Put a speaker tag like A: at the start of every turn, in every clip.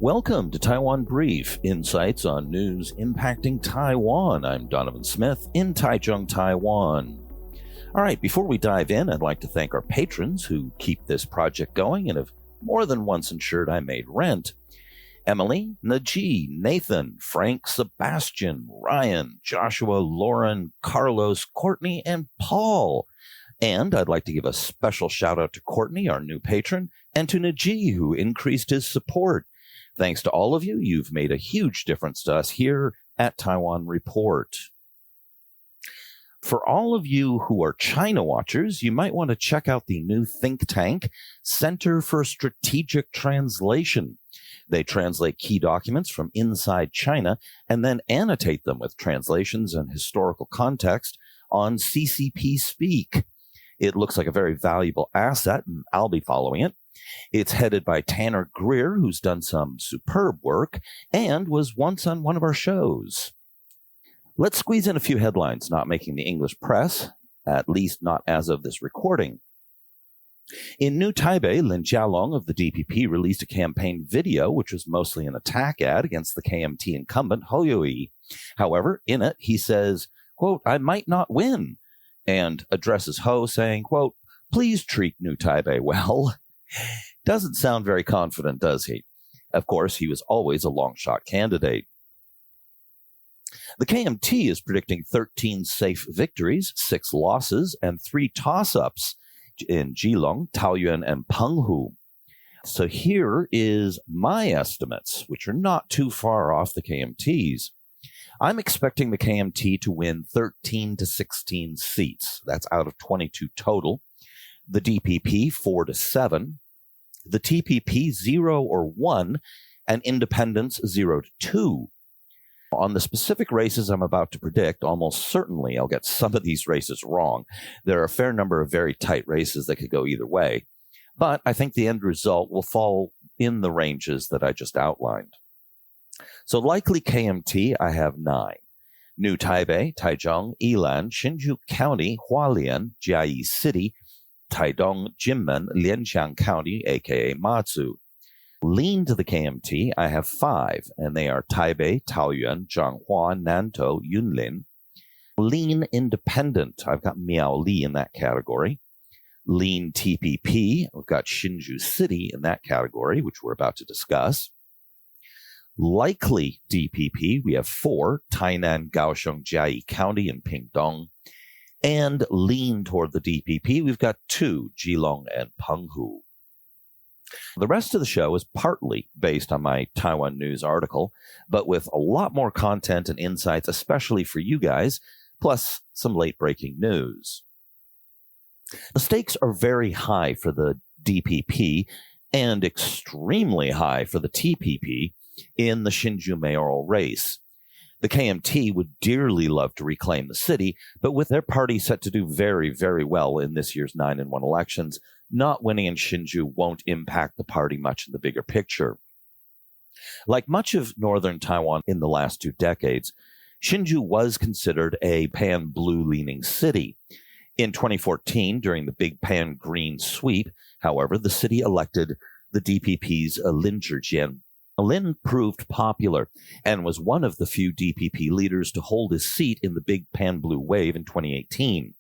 A: Welcome to Taiwan Brief, insights on news impacting Taiwan. I'm Donovan Smith in Taichung, Taiwan. All right, before we dive in, I'd like to thank our patrons who keep this project going and have more than once ensured I made rent. Emily, Najee, Nathan, Frank, Sebastian, Ryan, Joshua, Lauren, Carlos, Courtney, and Paul. And I'd like to give a special shout out to Courtney, our new patron, and to Najee, who increased his support. Thanks to all of you, you've made a huge difference to us here at Taiwan Report. For all of you who are China watchers, you might want to check out the new think tank, Center for Strategic Translation. They translate key documents from inside China and then annotate them with translations and historical context on CCP Speak. It looks like a very valuable asset, and I'll be following it. It's headed by Tanner Greer, who's done some superb work and was once on one of our shows. Let's squeeze in a few headlines not making the English press, at least not as of this recording. In New Taipei, Lin Jialong of the DPP released a campaign video which was mostly an attack ad against the KMT incumbent Hou Yu-ih. However, in it, he says, quote, "I might not win," and addresses Ho saying, quote, "Please treat New Taipei well." Doesn't sound very confident, does he? Of course, he was always a long-shot candidate. The KMT is predicting 13 safe victories, 6 losses, and 3 toss-ups in Keelung, Taoyuan, and Penghu. So here is my estimates, which are not too far off the KMT's. I'm expecting the KMT to win 13 to 16 seats. That's out of 22 total. The DPP 4 to 7. The TPP 0 or 1, and independents 0 to 2. On the specific races I'm about to predict, almost certainly I'll get some of these races wrong. There are a fair number of very tight races that could go either way, but I think the end result will fall in the ranges that I just outlined. So likely KMT, I have 9. New Taipei, Taichung, Yilan, Hsinchu County, Hualien, Jiayi City, Taidong, Jinmen, Lianqiang County, a.k.a. Matsu. Lean to the KMT, I have 5, and they are Taipei, Taoyuan, Zhanghua, Nantou, Yunlin. Lean independent, I've got Miaoli in that category. Lean TPP, I've got Hsinchu City in that category, which we're about to discuss. Likely DPP, we have 4, Tainan, Kaohsiung, Jiayi County, and Pingdong. And lean toward the DPP, we've got 2, Keelung and Penghu. The rest of the show is partly based on my Taiwan News article, but with a lot more content and insights, especially for you guys, plus some late-breaking news. The stakes are very high for the DPP and extremely high for the TPP in the Hsinchu mayoral race. The KMT would dearly love to reclaim the city, but with their party set to do very, very well in this year's 9-1 elections, not winning in Hsinchu won't impact the party much in the bigger picture. Like much of northern Taiwan in the last 2 decades, Hsinchu was considered a pan-blue-leaning city. In 2014, during the big pan-green sweep, however, the city elected the DPP's Lin Zhijian. Lin proved popular and was one of the few DPP leaders to hold his seat in the big pan-blue wave in 2018.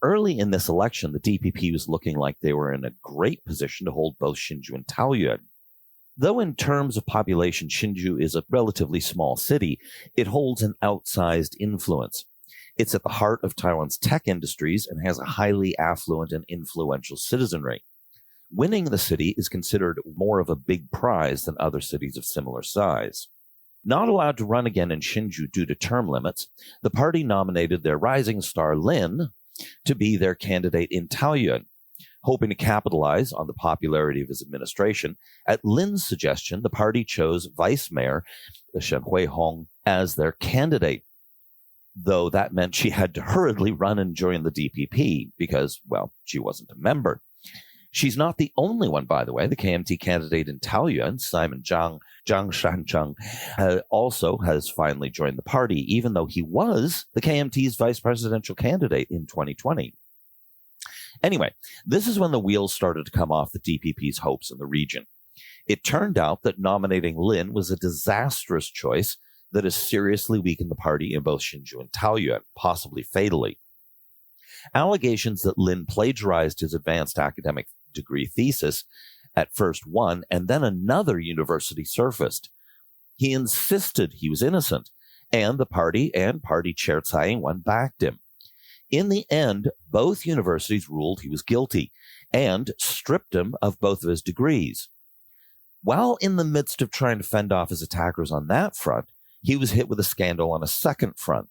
A: Early in this election, the DPP was looking like they were in a great position to hold both Hsinchu and Taoyuan. Though in terms of population, Hsinchu is a relatively small city, it holds an outsized influence. It's at the heart of Taiwan's tech industries and has a highly affluent and influential citizenry. Winning the city is considered more of a big prize than other cities of similar size. Not allowed to run again in Hsinchu due to term limits, the party nominated their rising star Lin to be their candidate in Taoyuan. Hoping to capitalize on the popularity of his administration, at Lin's suggestion, the party chose Vice Mayor Shen Huihong as their candidate, though that meant she had to hurriedly run and join the DPP because, well, she wasn't a member. She's not the only one, by the way. The KMT candidate in Taoyuan, Simon Zhang Shancheng, also has finally joined the party, even though he was the KMT's vice presidential candidate in 2020. Anyway, this is when the wheels started to come off the DPP's hopes in the region. It turned out that nominating Lin was a disastrous choice that has seriously weakened the party in both Hsinchu and Taoyuan, possibly fatally. Allegations that Lin plagiarized his advanced academic degree thesis at first one and then another university surfaced. He insisted he was innocent, and the party and party chair Tsai Ing-wen backed him. In the end, both universities ruled he was guilty and stripped him of both of his degrees. While in the midst of trying to fend off his attackers on that front, he was hit with a scandal on a second front.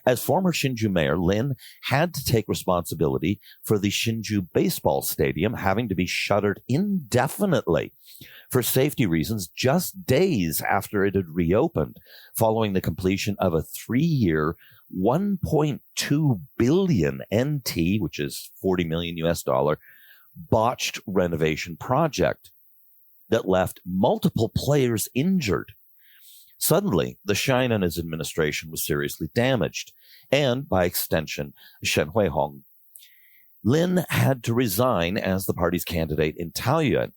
A: As former Hsinchu mayor, Lin had to take responsibility for the Hsinchu baseball stadium having to be shuttered indefinitely for safety reasons just days after it had reopened, following the completion of a 3-year, 1.2 billion NT, which is 40 million US dollar, botched renovation project that left multiple players injured. Suddenly, the shine on his administration was seriously damaged, and by extension, Shen Huihong. Lin had to resign as the party's candidate in Taoyuan,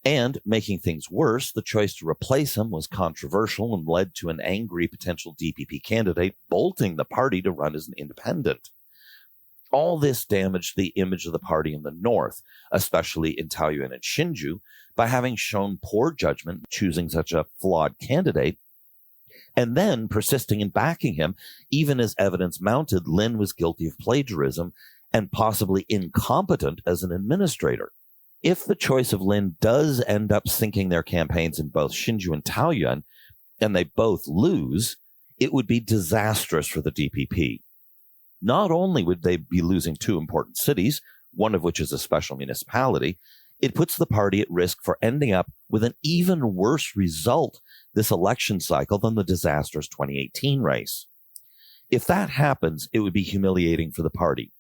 A: and making things worse, the choice to replace him was controversial and led to an angry potential DPP candidate bolting the party to run as an independent. All this damaged the image of the party in the north, especially in Taoyuan and Hsinchu, by having shown poor judgment choosing such a flawed candidate, and then persisting in backing him, even as evidence mounted Lin was guilty of plagiarism and possibly incompetent as an administrator. If the choice of Lin does end up sinking their campaigns in both Hsinchu and Taoyuan, and they both lose, it would be disastrous for the DPP. Not only would they be losing 2 important cities, one of which is a special municipality, it puts the party at risk for ending up with an even worse result this election cycle than the disastrous 2018 race. If that happens, it would be humiliating for the party,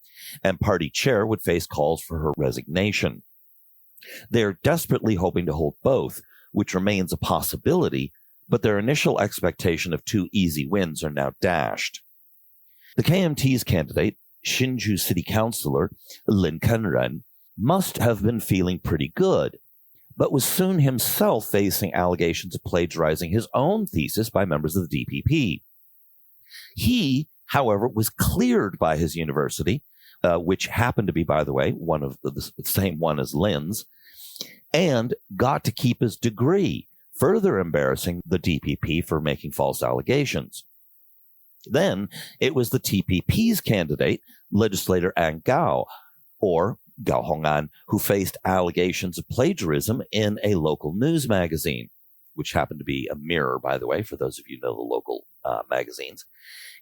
A: and party chair would face calls for her resignation. They are desperately hoping to hold both, which remains a possibility, but their initial expectation of 2 easy wins are now dashed. The KMT's candidate, Hsinchu City Councillor Lin Kenren, must have been feeling pretty good, but was soon himself facing allegations of plagiarizing his own thesis by members of the DPP. He, however, was cleared by his university, which happened to be, by the way, one of the same one as Lin's, and got to keep his degree, further embarrassing the DPP for making false allegations. Then it was the TPP's candidate, legislator An Gao, or Gao Hong'an, who faced allegations of plagiarism in a local news magazine, which happened to be a Mirror, by the way, for those of you who know the local magazines.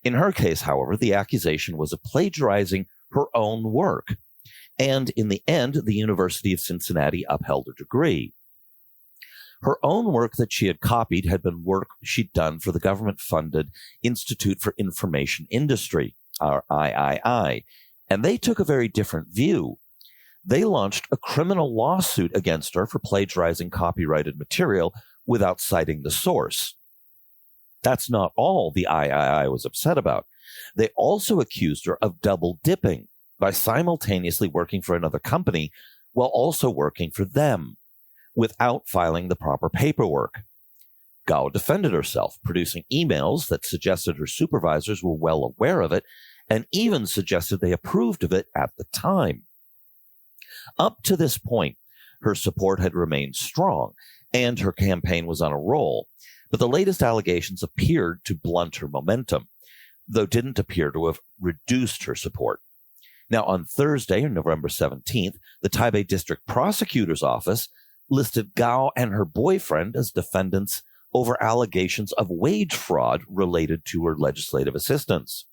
A: In her case, however, the accusation was of plagiarizing her own work, and in the end, the University of Cincinnati upheld her degree. Her own work that she had copied had been work she'd done for the government-funded Institute for Information Industry, or III, and they took a very different view. They launched a criminal lawsuit against her for plagiarizing copyrighted material without citing the source. That's not all the III was upset about. They also accused her of double dipping by simultaneously working for another company while also working for them, without filing the proper paperwork. Gao defended herself, producing emails that suggested her supervisors were well aware of it and even suggested they approved of it at the time. Up to this point, her support had remained strong, and her campaign was on a roll, but the latest allegations appeared to blunt her momentum, though didn't appear to have reduced her support. Now, on Thursday, November 17th, the Taipei District Prosecutor's Office listed Gao and her boyfriend as defendants over allegations of wage fraud related to her legislative assistants.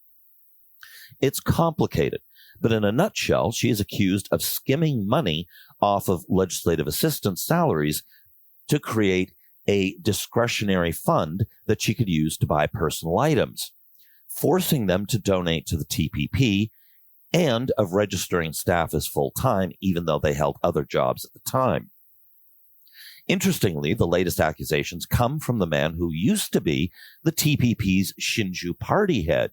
A: It's complicated, but in a nutshell, she is accused of skimming money off of legislative assistants' salaries to create a discretionary fund that she could use to buy personal items, forcing them to donate to the TPP, and of registering staff as full-time, even though they held other jobs at the time. Interestingly, the latest accusations come from the man who used to be the TPP's Hsinchu party head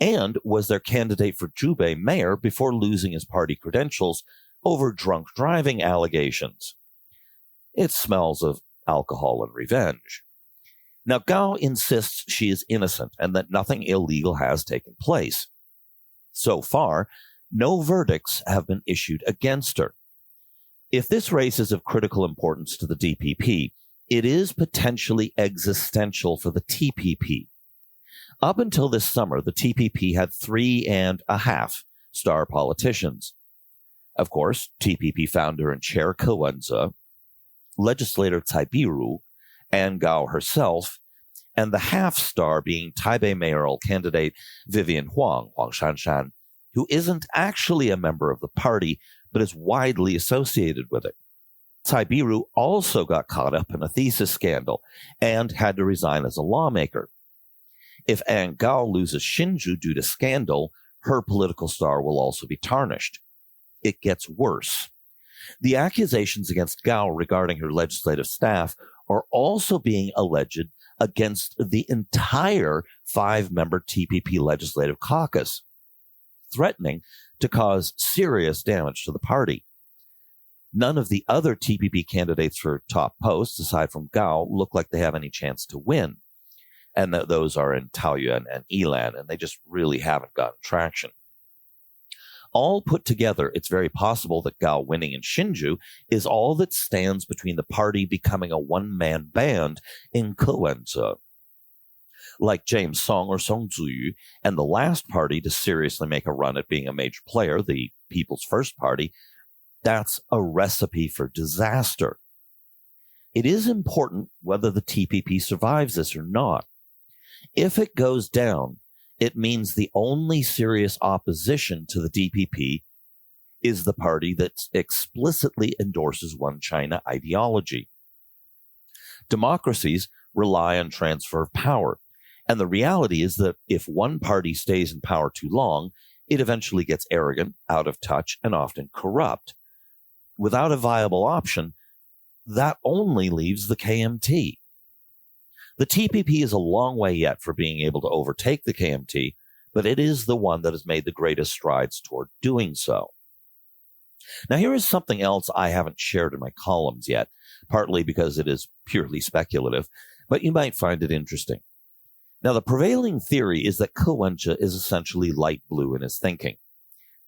A: and was their candidate for Zhubei mayor before losing his party credentials over drunk driving allegations. It smells of alcohol and revenge. Now, Gao insists she is innocent and that nothing illegal has taken place. So far, no verdicts have been issued against her. If this race is of critical importance to the DPP, it is potentially existential for the TPP. Up until this summer, the TPP had 3.5-star politicians. Of course, TPP founder and chair Ke Wen-je, legislator Cai Biru, and Gao herself, and the half-star being Taipei mayoral candidate Vivian Huang Shanshan, who isn't actually a member of the party, but is widely associated with it. Cai Biru also got caught up in a thesis scandal and had to resign as a lawmaker. If Anne Gao loses Hsinchu due to scandal, her political star will also be tarnished. It gets worse. The accusations against Gao regarding her legislative staff are also being alleged against the entire 5-member TPP legislative caucus, threatening to cause serious damage to the party. None of the other TPP candidates for top posts, aside from Gao, look like they have any chance to win. And those are in Taoyuan and Yilan, and they just really haven't gotten traction. All put together, it's very possible that Gao winning in Hsinchu is all that stands between the party becoming a one-man band in Ke Wen-je. Like James Song or Song Ziyu, and the last party to seriously make a run at being a major player, the People's First Party, that's a recipe for disaster. It is important whether the TPP survives this or not. If it goes down, it means the only serious opposition to the DPP is the party that explicitly endorses one China ideology. Democracies rely on transfer of power, and the reality is that if one party stays in power too long, it eventually gets arrogant, out of touch, and often corrupt. Without a viable option, that only leaves the KMT. The TPP is a long way yet for being able to overtake the KMT, but it is the one that has made the greatest strides toward doing so. Now, here is something else I haven't shared in my columns yet, partly because it is purely speculative, but you might find it interesting. Now, the prevailing theory is that Ke Wen-je is essentially light blue in his thinking,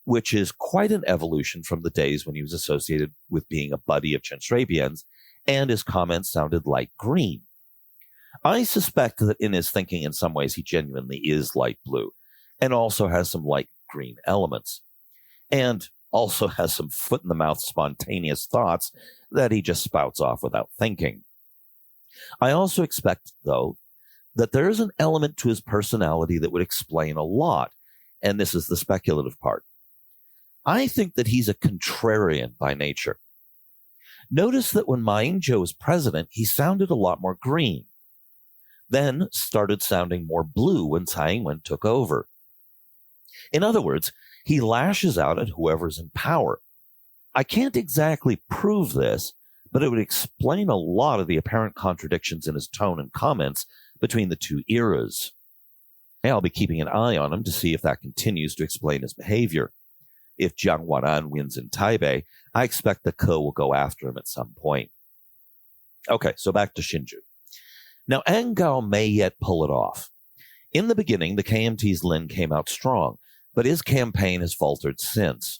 A: which is quite an evolution from the days when he was associated with being a buddy of Chen Shui-bian's, and his comments sounded light green. I suspect that in his thinking, in some ways, he genuinely is light blue, and also has some light green elements, and also has some foot-in-the-mouth spontaneous thoughts that he just spouts off without thinking. I also expect, though, that there is an element to his personality that would explain a lot, and this is the speculative part. I think that he's a contrarian by nature. Notice that when Ma Ying-jeou was president, he sounded a lot more green, then started sounding more blue when Tsai Ing-wen took over. In other words, he lashes out at whoever's in power. I can't exactly prove this, but it would explain a lot of the apparent contradictions in his tone and comments between the two eras. I'll be keeping an eye on him to see if that continues to explain his behavior. If Jiang Wan'an wins in Taipei, I expect the Ke will go after him at some point. Okay, so back to Hsinchu. Now, Anne Gao may yet pull it off. In the beginning, the KMT's Lin came out strong, but his campaign has faltered since.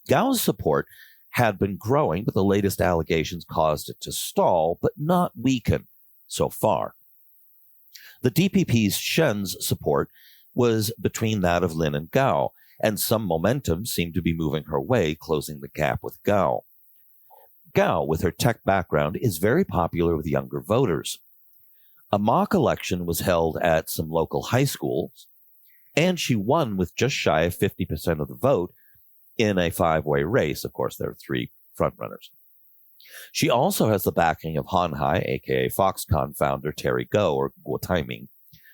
A: Gao's support had been growing, but the latest allegations caused it to stall, but not weaken so far. The DPP's Shen's support was between that of Lin and Gao, and some momentum seemed to be moving her way, closing the gap with Gao. Gao, with her tech background, is very popular with younger voters. A mock election was held at some local high schools, and she won with just shy of 50% of the vote in a 5-way race. Of course, there are 3 frontrunners. She also has the backing of Hanhai, aka Foxconn founder Terry Gou, or Guo Taiming,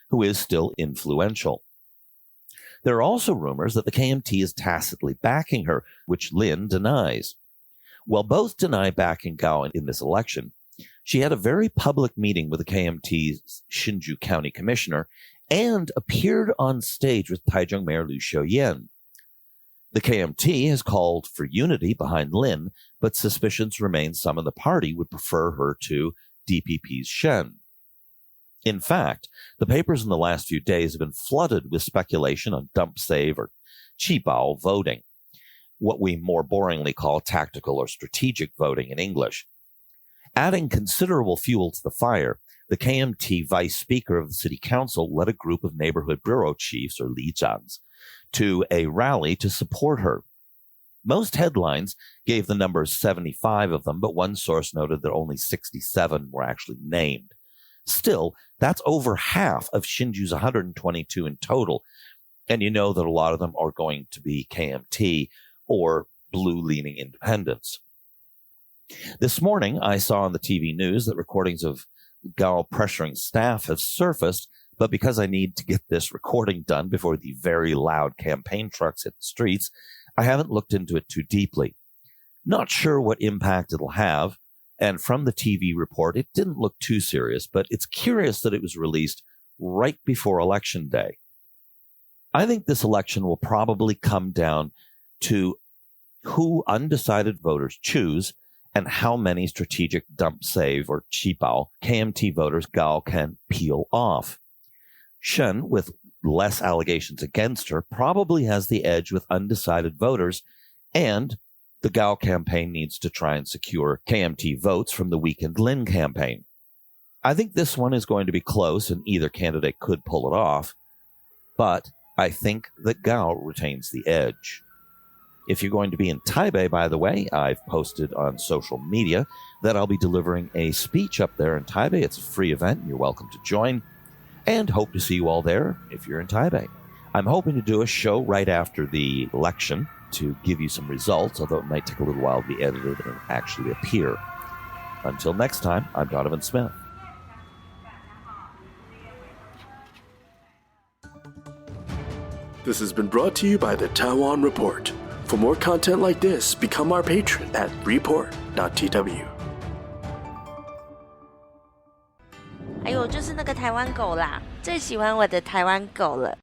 A: who is still influential. There are also rumors that the KMT is tacitly backing her, which Lin denies. While both deny backing Gao in this election, she had a very public meeting with the KMT's Hsinchu County Commissioner and appeared on stage with Taichung Mayor Liu Xiuyan. The KMT has called for unity behind Lin, but suspicions remain some in the party would prefer her to DPP's Shen. In fact, the papers in the last few days have been flooded with speculation on dump save or qibao voting, what we more boringly call tactical or strategic voting in English. Adding considerable fuel to the fire, the KMT vice speaker of the city council led a group of neighborhood bureau chiefs, or lijians, to a rally to support her. Most headlines gave the number 75 of them, but one source noted that only 67 were actually named. Still, that's over half of Hsinchu's 122 in total, and you know that a lot of them are going to be KMT or blue-leaning independents. This morning, I saw on the TV news that recordings of Gao pressuring staff have surfaced, but because I need to get this recording done before the very loud campaign trucks hit the streets, I haven't looked into it too deeply. Not sure what impact it'll have, and from the TV report, it didn't look too serious, but it's curious that it was released right before Election Day. I think this election will probably come down to who undecided voters choose and how many strategic dump save or qibao KMT voters Gao can peel off. Shen, with less allegations against her, probably has the edge with undecided voters, and the Gao campaign needs to try and secure KMT votes from the weakened Lin campaign. I think this one is going to be close, and either candidate could pull it off, but I think that Gao retains the edge. If you're going to be in Taipei, by the way, I've posted on social media that I'll be delivering a speech up there in Taipei. It's a free event. You're welcome to join, and hope to see you all there if you're in Taipei. I'm hoping to do a show right after the election to give you some results, although it might take a little while to be edited and actually appear. Until next time, I'm Donovan Smith.
B: This has been brought to you by the Taiwan Report. For more content like this, become our patron at report.tw.
C: 还有就是那个台湾狗啦，最喜欢我的台湾狗了。